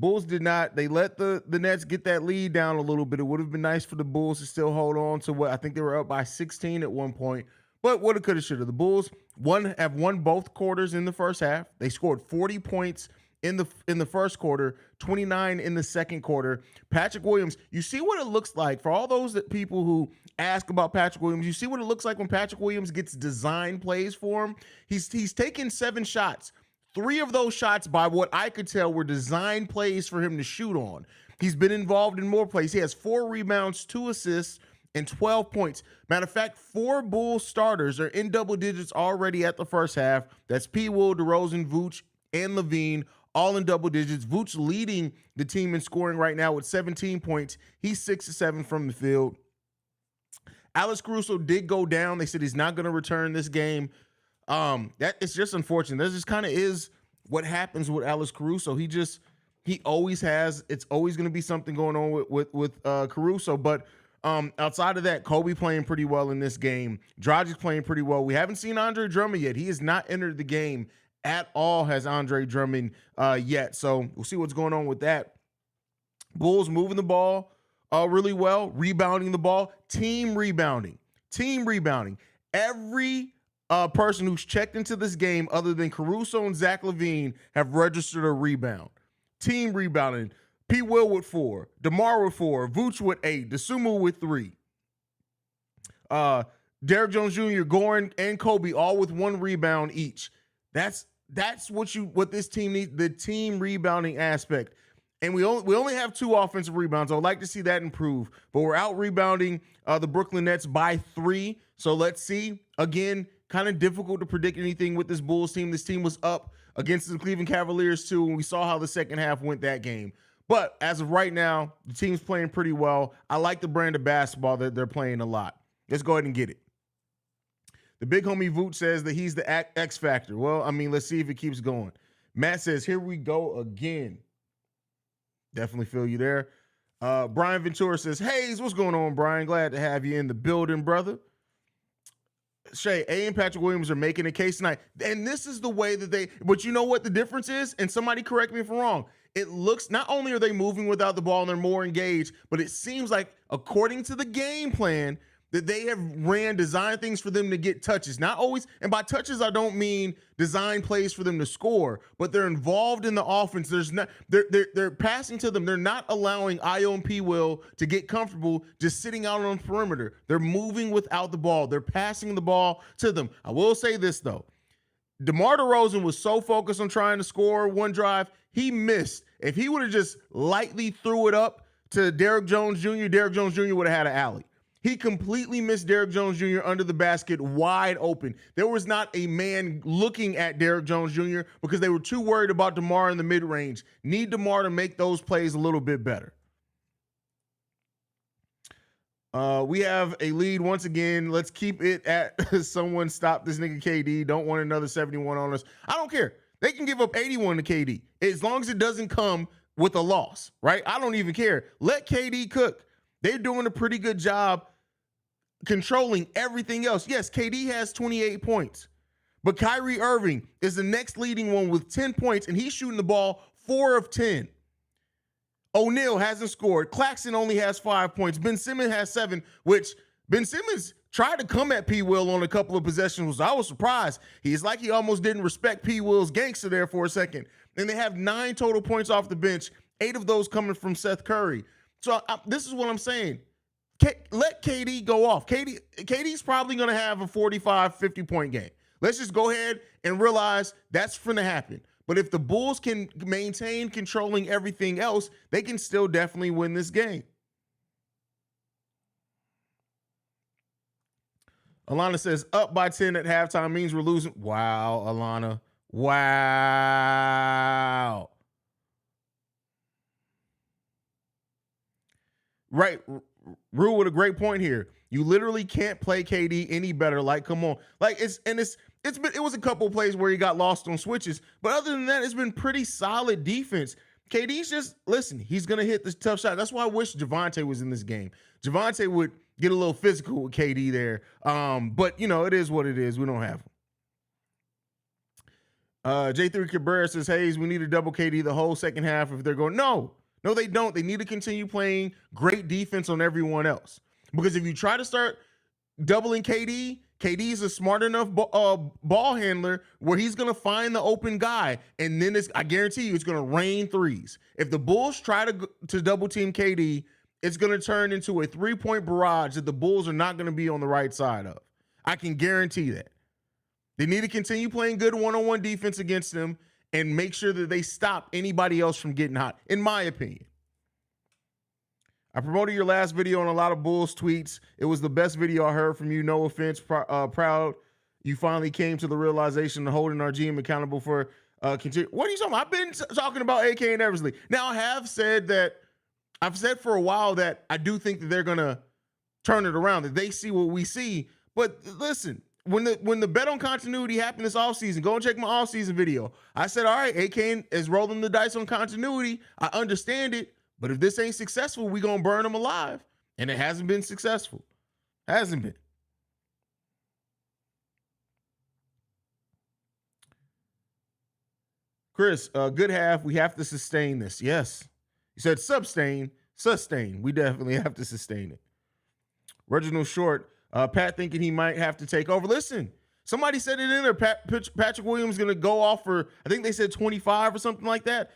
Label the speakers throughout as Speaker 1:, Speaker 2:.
Speaker 1: Bulls did not. They let the Nets get that lead down a little bit. It would have been nice for the Bulls to still hold on to what I think they were up by 16 at one point. But woulda, coulda, shoulda. The Bulls have won both quarters in the first half. They scored 40 points in the first quarter, 29 in the second quarter. Patrick Williams, you see what it looks like for all those people who ask about Patrick Williams. You see what it looks like when Patrick Williams gets design plays for him. He's taken 7 shots. 3 of those shots, by what I could tell, were design plays for him to shoot on. He's been involved in more plays. He has 4 rebounds, 2 assists, and 12 points. Matter of fact, 4 Bulls starters are in double digits already at the first half. That's P. Will, DeRozan, Vooch, and Levine, all in double digits. Vooch leading the team in scoring right now with 17 points. He's 6-7 from the field. Alex Caruso did go down. They said he's not going to return this game. That it's just unfortunate. That just kind of is what happens with Alex Caruso. He always has. It's always going to be something going on with Caruso. But outside of that, Kobe playing pretty well in this game. Dragic playing pretty well. We haven't seen Andre Drummond yet. He has not entered the game at all. Has Andre Drummond yet? So we'll see what's going on with that. Bulls moving the ball really well, rebounding the ball, team rebounding. Every person who's checked into this game other than Caruso and Zach LaVine have registered a rebound. Team rebounding. P. Will with 4, DeMar with 4, Vooch with 8, DeSumo with 3. Derrick Jones Jr., Goran, and Kobe all with 1 rebound each. That's what this team needs, the team rebounding aspect. And we only have 2 offensive rebounds. I would like to see that improve. But we're out rebounding the Brooklyn Nets by 3. So let's see. Again, kind of difficult to predict anything with this Bulls team. This team was up against the Cleveland Cavaliers too, and we saw how the second half went that game. But as of right now, the team's playing pretty well. I like the brand of basketball that they're playing a lot. Let's go ahead and get it. The big homie Vooch says that he's the X factor. Well, I mean, let's see if it keeps going. Matt says, here we go again. Definitely feel you there. Brian Ventura says, Haize, what's going on, Brian? Glad to have you in the building, brother. Shay, A and Patrick Williams are making a case tonight. And this is the way that but you know what the difference is? And somebody correct me if I'm wrong. It looks, not only are they moving without the ball and they're more engaged, but it seems like, according to the game plan, that they have designed things for them to get touches. Not always, and by touches, I don't mean design plays for them to score, but they're involved in the offense. They're passing to them. They're not allowing Io and P. Will to get comfortable just sitting out on the perimeter. They're moving without the ball. They're passing the ball to them. I will say this, though. DeMar DeRozan was so focused on trying to score one drive, he missed. If he would have just lightly threw it up to Derrick Jones Jr., Derrick Jones Jr. would have had an alley. He completely missed Derrick Jones Jr. under the basket, wide open. There was not a man looking at Derrick Jones Jr. because they were too worried about DeMar in the mid-range. Need DeMar to make those plays a little bit better. We have a lead once again. Let's keep it at someone stop this nigga KD. Don't want another 71 on us. I don't care. They can give up 81 to KD as long as it doesn't come with a loss, right? I don't even care. Let KD cook. They're doing a pretty good job controlling everything else. Yes, KD has 28 points, but Kyrie Irving is the next leading one with 10 points, and he's shooting the ball 4 of 10. O'Neal hasn't scored. Claxton only has 5 points. Ben Simmons has 7, which Ben Simmons tried to come at P. Will on a couple of possessions. I was surprised. He's like he almost didn't respect P. Will's gangster there for a second. And they have 9 total points off the bench, 8 of those coming from Seth Curry. So this is what I'm saying. Let KD go off. KD's probably going to have a 45, 50-point game. Let's just go ahead and realize that's going to happen. But if the Bulls can maintain controlling everything else, they can still definitely win this game. Alana says, up by 10 at halftime means we're losing. Wow, Alana. Wow. Right. Rue with a great point here. You literally can't play KD any better. Like, come on. Like, it was a couple of plays where he got lost on switches, but other than that, it's been pretty solid defense. KD's just, listen, he's going to hit this tough shot. That's why I wish Javonte was in this game. Javonte would get a little physical with KD there. But, you know, it is what it is. We don't have him. J3 Cabrera says, Haize, we need to double KD the whole second half if they're going. No, they don't. They need to continue playing great defense on everyone else. Because if you try to start doubling KD is a smart enough ball handler where he's going to find the open guy. And then I guarantee you it's going to rain threes. If the Bulls try to double team KD, it's going to turn into a 3-point barrage that the Bulls are not going to be on the right side of. I can guarantee that. They need to continue playing good one-on-one defense against them and make sure that they stop anybody else from getting hot, in my opinion. I promoted your last video on a lot of Bulls tweets. It was the best video I heard from you. No offense. Proud you finally came to the realization of holding our GM accountable for continue. What are you talking about? I've been talking about AK and Eversley. Now, I've said for a while that I do think that they're going to turn it around, that they see what we see. But listen, when the bet on continuity happened this offseason, go and check my offseason video. I said, all right, AK is rolling the dice on continuity. I understand it. But if this ain't successful, we're going to burn them alive. And it hasn't been successful. Hasn't been. Chris, good half. We have to sustain this. Yes. You said sustain. We definitely have to sustain it. Reginald Short, Pat thinking he might have to take over. Listen, somebody said it in there. Patrick Williams going to go off for, I think they said 25 or something like that.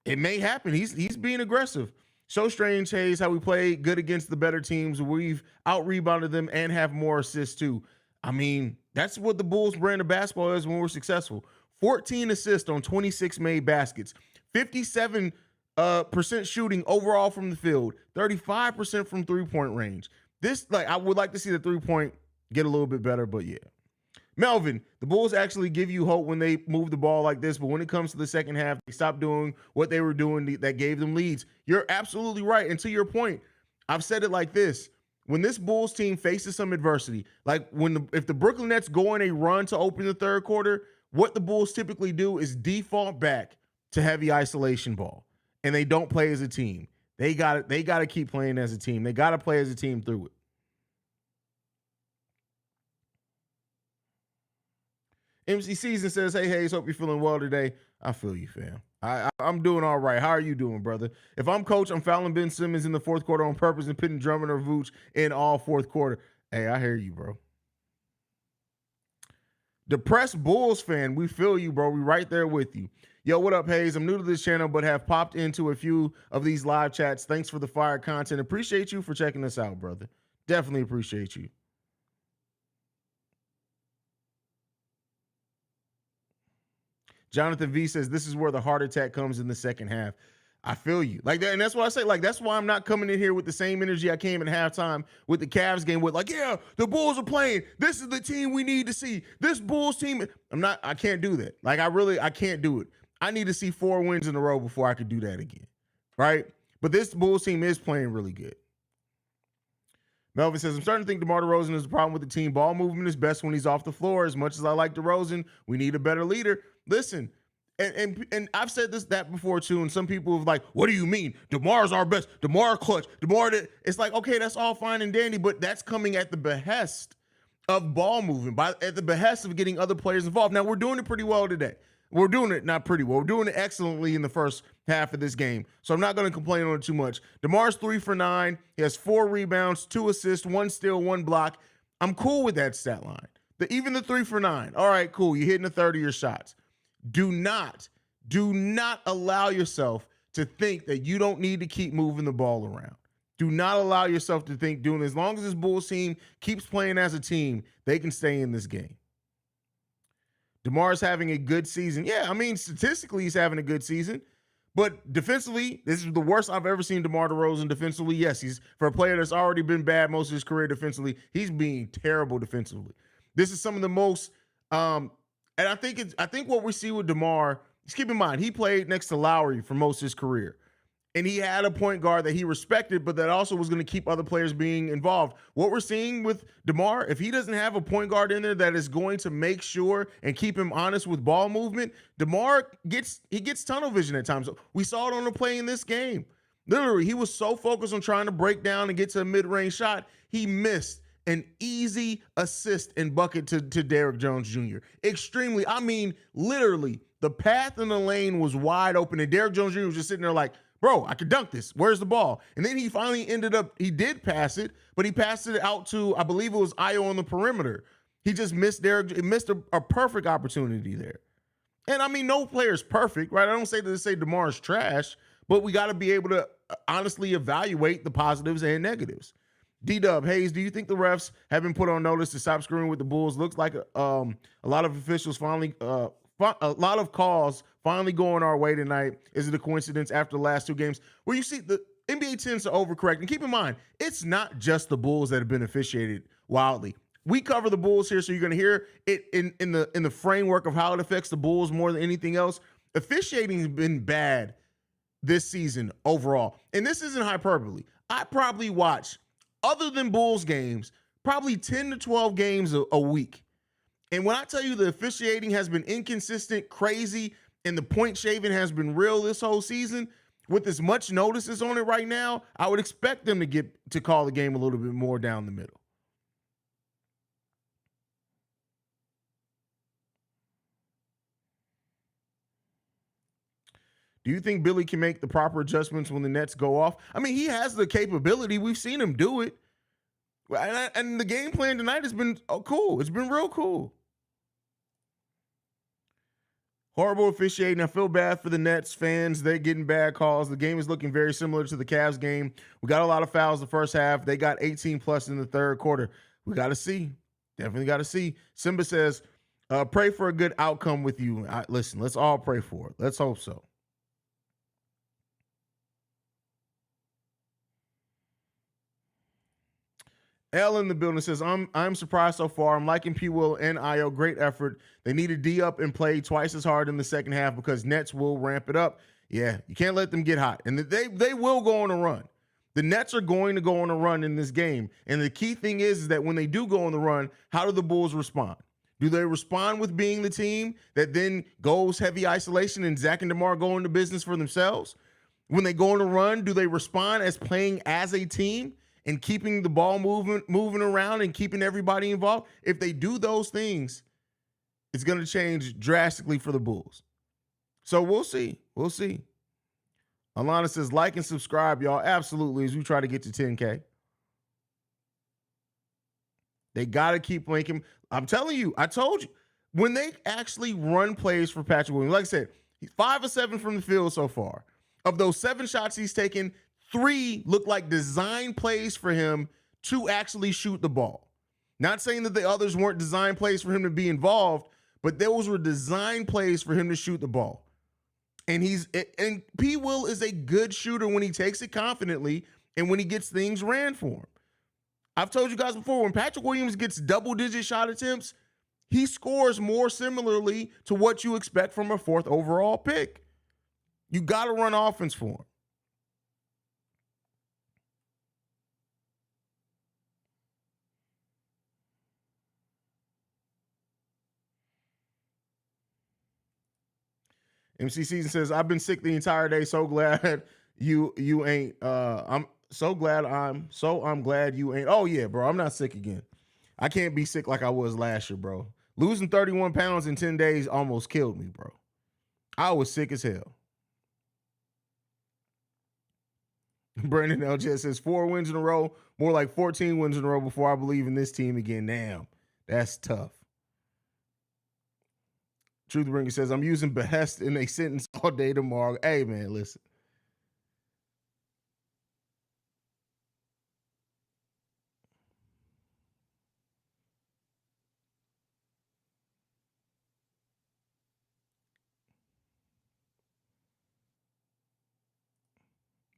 Speaker 1: It may happen. He's being aggressive. So strange, Haize, how we play good against the better teams. We've out-rebounded them and have more assists too. I mean, that's what the Bulls brand of basketball is when we're successful. 14 assists on 26 made baskets. 57% shooting overall from the field. 35% from three-point range. I would like to see the three-point get a little bit better, but yeah. Melvin, the Bulls actually give you hope when they move the ball like this, but when it comes to the second half, they stop doing what they were doing that gave them leads. You're absolutely right. And to your point, I've said it like this. When this Bulls team faces some adversity, like if the Brooklyn Nets go on a run to open the third quarter, what the Bulls typically do is default back to heavy isolation ball, and they don't play as a team. They got to keep playing as a team. They got to play as a team through it. MC Season says, hey, Haize, hope you're feeling well today. I feel you, fam. I'm doing all right. How are you doing, brother? If I'm coach, I'm fouling Ben Simmons in the fourth quarter on purpose and putting Drummond or Vooch in all fourth quarter. Hey, I hear you, bro. Depressed Bulls fan, we feel you, bro. We right there with you. Yo, what up, Haize? I'm new to this channel, but have popped into a few of these live chats. Thanks for the fire content. Appreciate you for checking us out, brother. Definitely appreciate you. Jonathan V says, this is where the heart attack comes in the second half. I feel you. Like that, and that's why I say, like, that's why I'm not coming in here with the same energy I came in halftime with the Cavs game with, like, yeah, the Bulls are playing. This is the team we need to see. This Bulls team. I can't do that. Like, I can't do it. I need to see 4 wins in a row before I could do that again. Right? But this Bulls team is playing really good. Melvin says, I'm starting to think DeMar DeRozan is the problem with the team. Ball movement is best when he's off the floor. As much as I like DeRozan, we need a better leader. Listen, and I've said that before too, and some people have like, what do you mean? DeMar's our best. DeMar clutch. It's like, okay, that's all fine and dandy, but that's coming at the behest of ball movement, at the behest of getting other players involved. Now, we're doing it pretty well today. We're doing it not pretty well. We're doing it excellently in the first half of this game. So I'm not going to complain on it too much. DeMar's 3 for 9. He has 4 rebounds, 2 assists, 1 steal, 1 block. I'm cool with that stat line. Even the 3 for 9. All right, cool. You're hitting a third of your shots. Do not allow yourself to think that you don't need to keep moving the ball around. Do not allow yourself to think doing as long as this Bulls team keeps playing as a team, they can stay in this game. DeMar's having a good season. Yeah, I mean, statistically, he's having a good season. But defensively, this is the worst I've ever seen DeMar DeRozan defensively. Yes, he's for a player that's already been bad most of his career defensively. He's being terrible defensively. This is some of the most, and I think what we see with DeMar, just keep in mind, he played next to Lowry for most of his career. And he had a point guard that he respected, but that also was going to keep other players being involved. What we're seeing with DeMar, if he doesn't have a point guard in there that is going to make sure and keep him honest with ball movement, DeMar gets tunnel vision at times. We saw it on the play in this game. Literally, he was so focused on trying to break down and get to a mid-range shot, he missed an easy assist and bucket to Derrick Jones Jr. Extremely. I mean, literally, the path in the lane was wide open, and Derrick Jones Jr. was just sitting there like, bro, I could dunk this. Where's the ball? And then he finally he did pass it, but he passed it out to, I believe it was Io on the perimeter. He just missed a perfect opportunity there. And I mean, no player is perfect, right? I don't say to say DeMar's trash, but we got to be able to honestly evaluate the positives and negatives. D-Dub, Haize, do you think the refs have been put on notice to stop screwing with the Bulls? Looks like a lot of officials finally, a lot of calls finally going our way tonight. Is it a coincidence after the last two games? Where you see the NBA tends to overcorrect. And keep in mind, it's not just the Bulls that have been officiated wildly. We cover the Bulls here, so you're going to hear it in the framework of how it affects the Bulls more than anything else. Officiating has been bad this season overall. And this isn't hyperbole. I probably watch, other than Bulls games, probably 10 to 12 games a week. And when I tell you the officiating has been inconsistent, crazy, and the point shaving has been real this whole season, with as much notices on it right now, I would expect them to call the game a little bit more down the middle. Do you think Billy can make the proper adjustments when the Nets go off? I mean, he has the capability. We've seen him do it. And the game plan tonight has been cool. It's been real cool. Horrible officiating. I feel bad for the Nets fans. They're getting bad calls. The game is looking very similar to the Cavs game. We got a lot of fouls the first half. They got 18 plus in the third quarter. We got to see. Definitely got to see. Simba says, pray for a good outcome with you. Listen, let's all pray for it. Let's hope so. L in the building says, I'm surprised so far. I'm liking P. Will and Io. Great effort. They need to D up and play twice as hard in the second half because Nets will ramp it up. Yeah, you can't let them get hot. And they will go on a run. The Nets are going to go on a run in this game. And the key thing is that when they do go on the run, how do the Bulls respond? Do they respond with being the team that then goes heavy isolation and Zach and DeMar go into business for themselves? When they go on a run, do they respond as playing as a team and keeping the ball moving around and keeping everybody involved? If they do those things, it's going to change drastically for the Bulls. So we'll see. We'll see. Alana says, like and subscribe, y'all. Absolutely, as we try to get to 10K. They got to keep making. I'm telling you, I told you. When they actually run plays for Patrick Williams, like I said, he's 5 of 7 from the field so far. Of those 7 shots he's taken, 3 look like design plays for him to actually shoot the ball. Not saying that the others weren't design plays for him to be involved, but those were design plays for him to shoot the ball. And P. Will is a good shooter when he takes it confidently and when he gets things ran for him. I've told you guys before, when Patrick Williams gets double-digit shot attempts, he scores more similarly to what you expect from a 4th overall pick. You got to run offense for him. MC Season says, I've been sick the entire day. So glad you ain't. I'm glad you ain't. Oh, yeah, bro. I'm not sick again. I can't be sick like I was last year, bro. Losing 31 pounds in 10 days almost killed me, bro. I was sick as hell. Brandon LJ says 4 wins in a row, more like 14 wins in a row before I believe in this team again. Damn, that's tough. Truth Bringer says, I'm using behest in a sentence all day tomorrow. Hey, man, listen.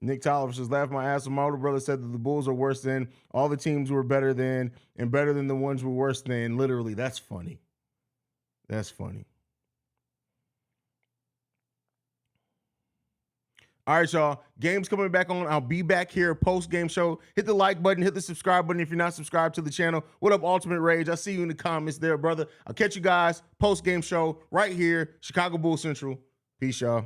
Speaker 1: Nick Tolliver says, laugh my ass. My older brother said that the Bulls are worse than all the teams were better than and better than the ones were worse than. Literally, that's funny. That's funny. All right, y'all. Game's coming back on. I'll be back here post-game show. Hit the like button. Hit the subscribe button if you're not subscribed to the channel. What up, Ultimate Rage? I see you in the comments there, brother. I'll catch you guys post-game show right here, Chicago Bulls Central. Peace, y'all.